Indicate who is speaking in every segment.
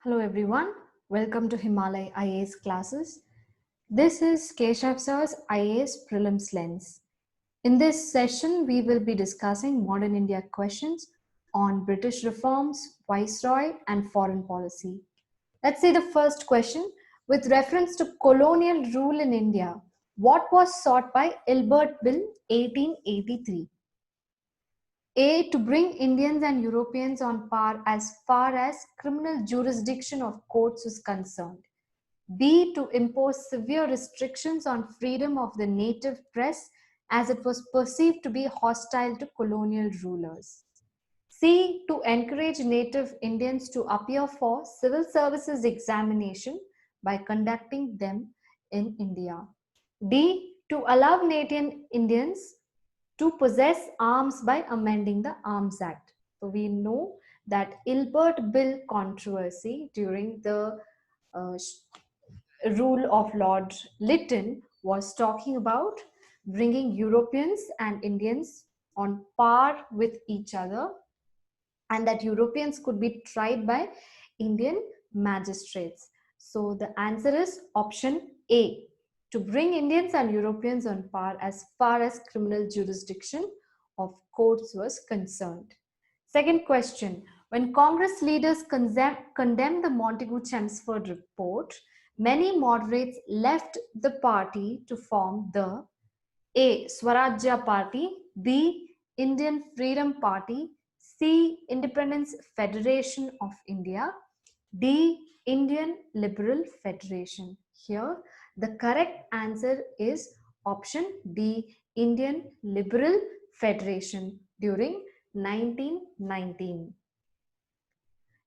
Speaker 1: Hello everyone, welcome to Himalaya IAS classes. This is Keshav Sir's IAS Prelims Lens. In this session, we will be discussing modern India questions on British reforms, Viceroy and foreign policy. Let's see the first question. With reference to colonial rule in India, what was sought by Ilbert Bill 1883? A. To bring Indians and Europeans on par as far as criminal jurisdiction of courts is concerned. B. To impose severe restrictions on freedom of the native press as it was perceived to be hostile to colonial rulers. C. To encourage native Indians to appear for civil services examination by conducting them in India. D. To allow native Indians to possess arms by amending the Arms Act. So we know that Ilbert Bill controversy during the uh, rule of Lord Lytton was talking about bringing Europeans and Indians on par with each other, and that Europeans could be tried by Indian magistrates. So the answer is option A, to bring Indians and Europeans on par as far as criminal jurisdiction of courts was concerned. Second question, when Congress leaders condemned the Montagu-Chelmsford report, many moderates left the party to form the A. Swarajya Party, B. Indian Freedom Party, C. Independence Federation of India, D. Indian Liberal Federation. Here, the correct answer is option D. Indian Liberal Federation during 1919.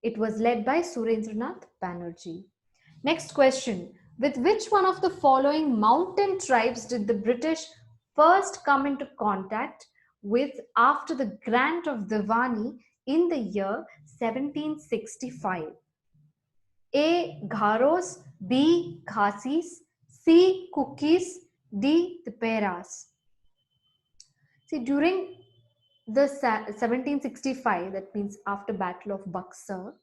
Speaker 1: It was led by Surendranath Banerjee. Next question. With which one of the following mountain tribes did the British first come into contact with after the grant of Divani in the year 1765? A. Gharos, B. Khasis, C. Kukis, D. Tiperas. See, during the 1765, that means after Battle of Buxar,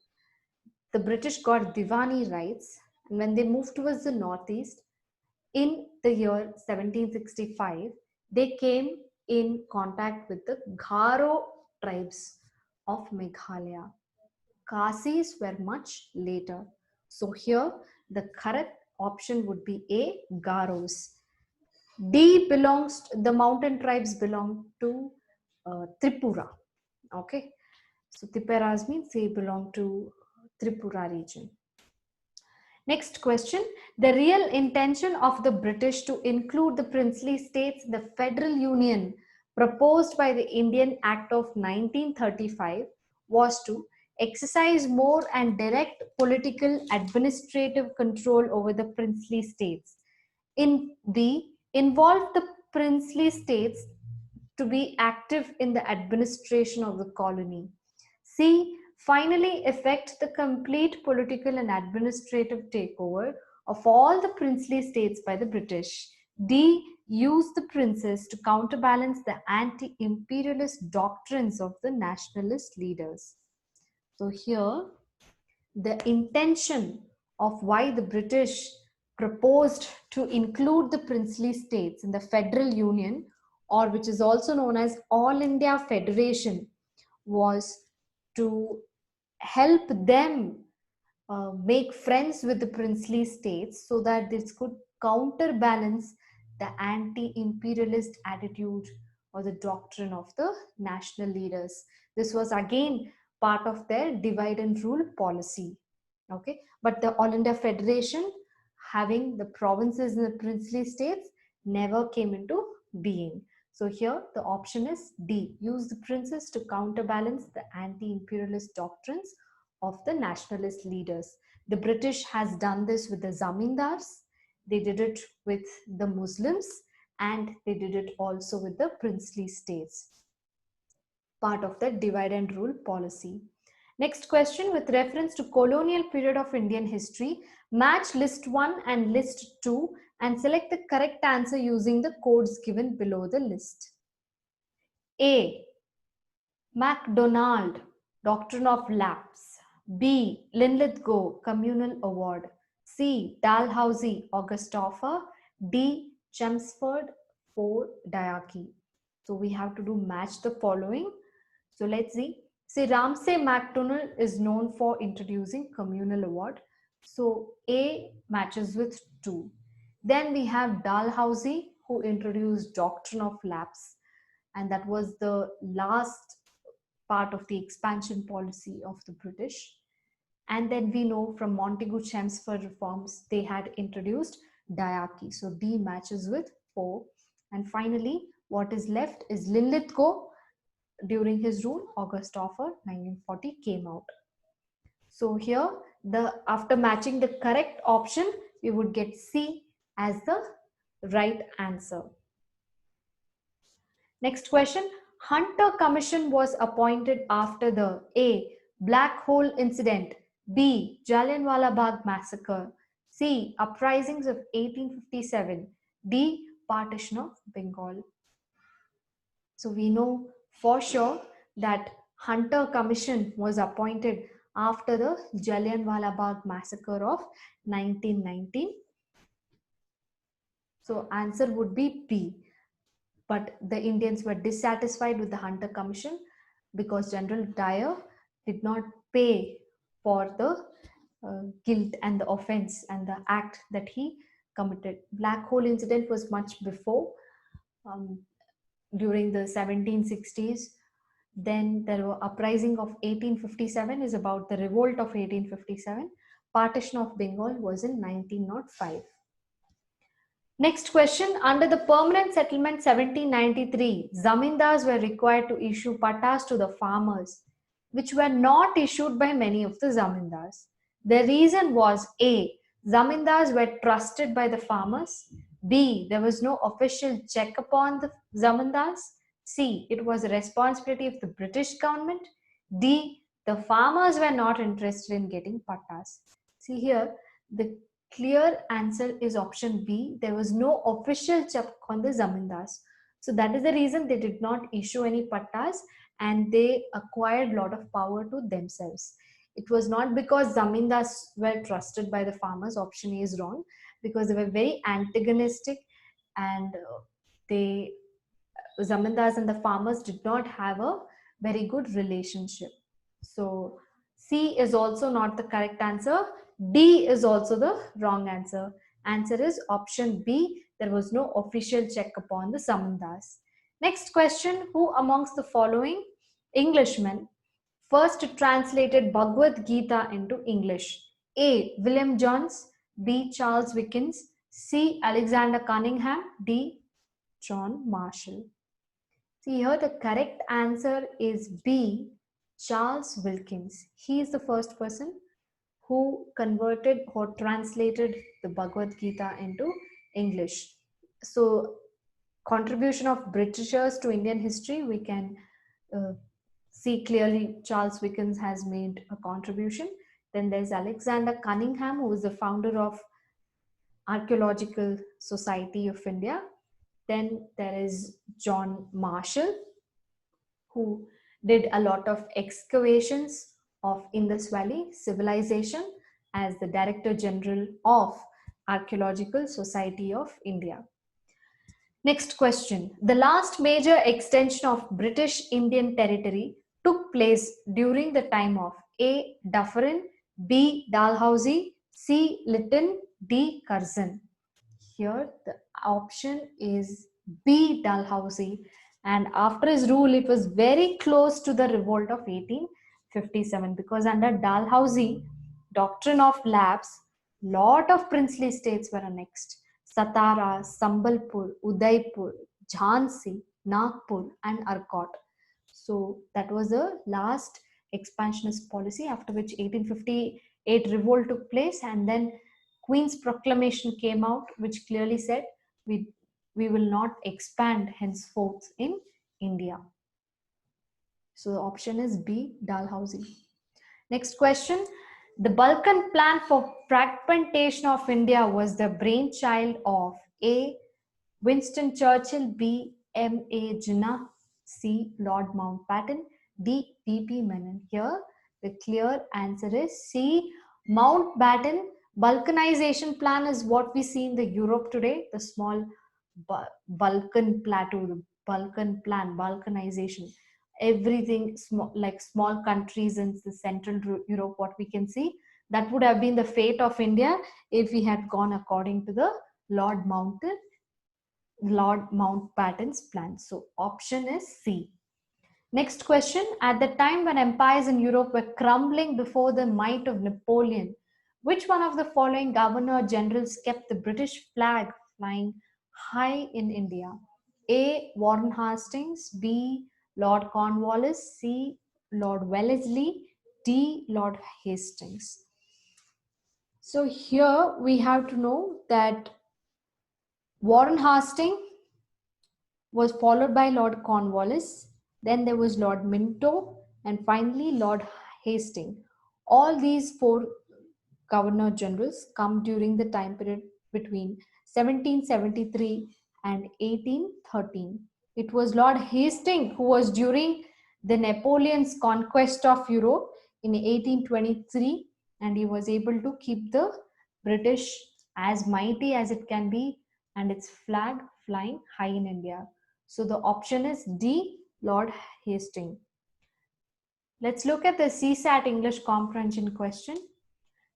Speaker 1: the British got Diwani rights, and when they moved towards the northeast in the year 1765, they came in contact with the Garo tribes of Meghalaya. Khasis were much later. So here the correct option would be A, Garos. D belongs, the mountain tribes belong to Tripura. Okay. So Tiperas means they belong to Tripura region. Next question. The real intention of the British to include the princely states in the Federal Union proposed by the Indian Act of 1935 was to exercise more and direct political administrative control over the princely states. In B, involve the princely states to be active in the administration of the colony. C, finally effect the complete political and administrative takeover of all the princely states by the British. D, use the princes to counterbalance the anti-imperialist doctrines of the nationalist leaders. So here, the intention of why the British proposed to include the princely states in the Federal Union, or which is also known as All India Federation, was to help them make friends with the princely states so that this could counterbalance the anti-imperialist attitude or the doctrine of the national leaders. This was again part of their divide and rule policy. Okay, but the All India Federation, having the provinces in the princely states, never came into being. So here the option is D, use the princes to counterbalance the anti-imperialist doctrines of the nationalist leaders. The British has done this with the zamindars, they did it with the Muslims, and they did it also with the princely states, part of the divide and rule policy. Next question, with reference to colonial period of Indian history, match list 1 and list 2 and select the correct answer using the codes given below the list. A. MacDonald, Doctrine of Lapse. B. Linlithgow Communal Award. C. Dalhousie Augustoffer. D. Chelmsford for Diarchy. So we have to do match the following. So let's see. See, Ramsay MacDonald is known for introducing communal award. So A matches with 2. Then we have Dalhousie who introduced doctrine of lapse, and that was the last part of the expansion policy of the British. And then we know from Montagu Chelmsford reforms, they had introduced diarchy. So D matches with 4. And finally, what is left is Linlithgow. During his rule, August Offer 1940 came out. So here, after matching the correct option, we would get C as the right answer. Next question. Hunter Commission was appointed after the A. Black Hole Incident, B. Jallianwala Bagh Massacre, C. Uprisings of 1857, D. Partition of Bengal. So we know for sure that Hunter Commission was appointed after the Jallianwala Bagh Massacre of 1919. So answer would be B. But the Indians were dissatisfied with the Hunter Commission because General Dyer did not pay for the guilt and the offense and the act that he committed. Black Hole Incident was much before, during the 1760s. Then there were uprising of 1857 is about the revolt of 1857. Partition of Bengal was in 1905. Next question. Under the Permanent Settlement 1793, zamindars were required to issue pattas to the farmers, which were not issued by many of the zamindars. The reason was A. Zamindars were trusted by the farmers. B. There was no official check upon the zamindars. C. It was a responsibility of the British government. D. The farmers were not interested in getting pattas. See here, the clear answer is option B. There was no official check on the zamindars. So that is the reason they did not issue any pattas and they acquired a lot of power to themselves. It was not because zamindars were trusted by the farmers. Option A is wrong, because they were very antagonistic and they zamindars and the farmers did not have a very good relationship. So C is also not the correct answer. D is also the wrong answer. Answer is option B. There was no official check upon the zamindars. Next question. Who amongst the following Englishmen first translated Bhagavad Gita into English? A. William Jones. B. Charles Dickens. C. Alexander Cunningham. D. John Marshall. See here, the correct answer is B. Charles Wilkins. He is the first person who converted or translated the Bhagavad Gita into English. So, contribution of Britishers to Indian history, we can see clearly Charles Dickens has made a contribution. Then there's Alexander Cunningham, who is the founder of Archaeological Society of India. Then there is John Marshall, who did a lot of excavations of Indus Valley civilization as the Director General of Archaeological Society of India. Next question. The last major extension of British Indian territory took place during the time of A. Dufferin, B. Dalhousie, C. Lytton, D. Curzon. Here the option is B. Dalhousie, and after his rule it was very close to the revolt of 1857, because under Dalhousie doctrine of lapse, lot of princely states were annexed. Satara, Sambalpur, Udaipur, Jhansi, Nagpur and Arcot. So that was the last expansionist policy, after which 1858 revolt took place, and then Queen's proclamation came out, which clearly said we will not expand henceforth in India. So the option is B, Dalhousie. Next question. The Balkan plan for fragmentation of India was the brainchild of A. Winston Churchill, B. M.A. Jinnah, C. Lord Mountbatten, D. P.P. Menon. Here The clear answer is C, Mountbatten. Balkanization plan is what we see in the Europe today, the small Balkan plateau, the Balkan plan, Balkanization. Everything small, like small countries in the Central Europe, what we can see, that would have been the fate of India if we had gone according to the Lord Mountbatten's plan. So option is C. Next question. At the time when empires in Europe were crumbling before the might of Napoleon, which one of the following governor generals kept the British flag flying high in India? A. Warren Hastings, B. Lord Cornwallis, C. Lord Wellesley, D. Lord Hastings. So here we have to know that Warren Hastings was followed by Lord Cornwallis, then there was Lord Minto, and finally Lord Hastings. All these four governor generals come during the time period between 1773 and 1813. It was Lord Hastings who was during the Napoleon's conquest of Europe in 1823, and he was able to keep the British as mighty as it can be and its flag flying high in India. So the option is D, Lord Hastings. Let's look at the CSAT English comprehension question.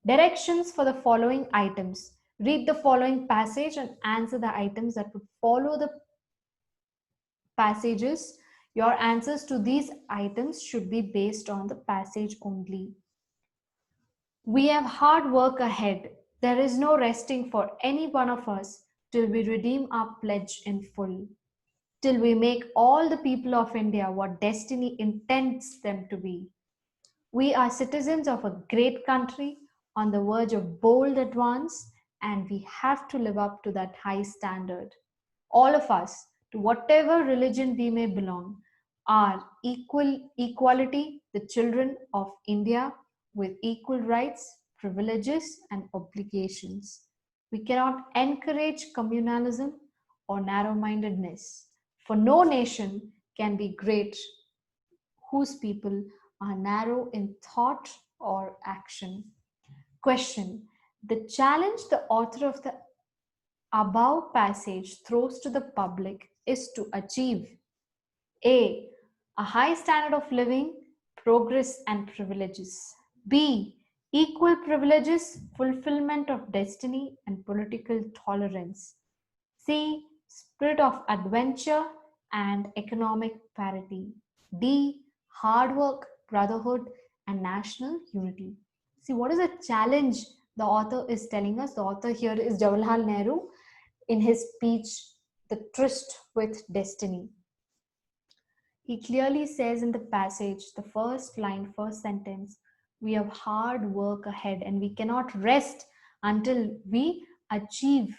Speaker 1: Directions for the following items. Read the following passage and answer the items that would follow the passages. Your answers to these items should be based on the passage only. We have hard work ahead. There is no resting for any one of us till we redeem our pledge in full, till we make all the people of India what destiny intends them to be. We are citizens of a great country on the verge of bold advance, and we have to live up to that high standard. All of us, to whatever religion we may belong, are equality, the children of India with equal rights, privileges, and obligations. We cannot encourage communalism or narrow mindedness, for no nation can be great whose people are narrow in thought or action. Question. The challenge the author of the above passage throws to the public is to achieve A. A high standard of living, progress, and privileges. B. Equal privileges, fulfillment of destiny, and political tolerance. C. Spirit of adventure and economic parity. D. Hard work, brotherhood, and national unity. See, what is the challenge the author is telling us? The author here is Jawaharlal Nehru in his speech, The Tryst with Destiny. He clearly says in the passage, the first line, first sentence, we have hard work ahead and we cannot rest until we achieve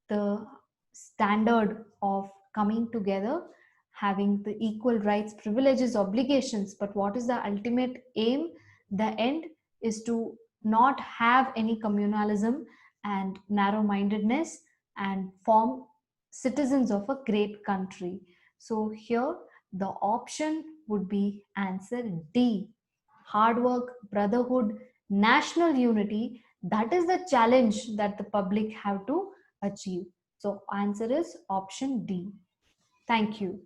Speaker 1: the standard of coming together, having the equal rights, privileges, obligations. But what is the ultimate aim? The end is to not have any communalism and narrow mindedness and form citizens of a great country. So here the option would be answer D. Hard work, brotherhood, national unity. That is the challenge that the public have to achieve. So answer is option D. Thank you.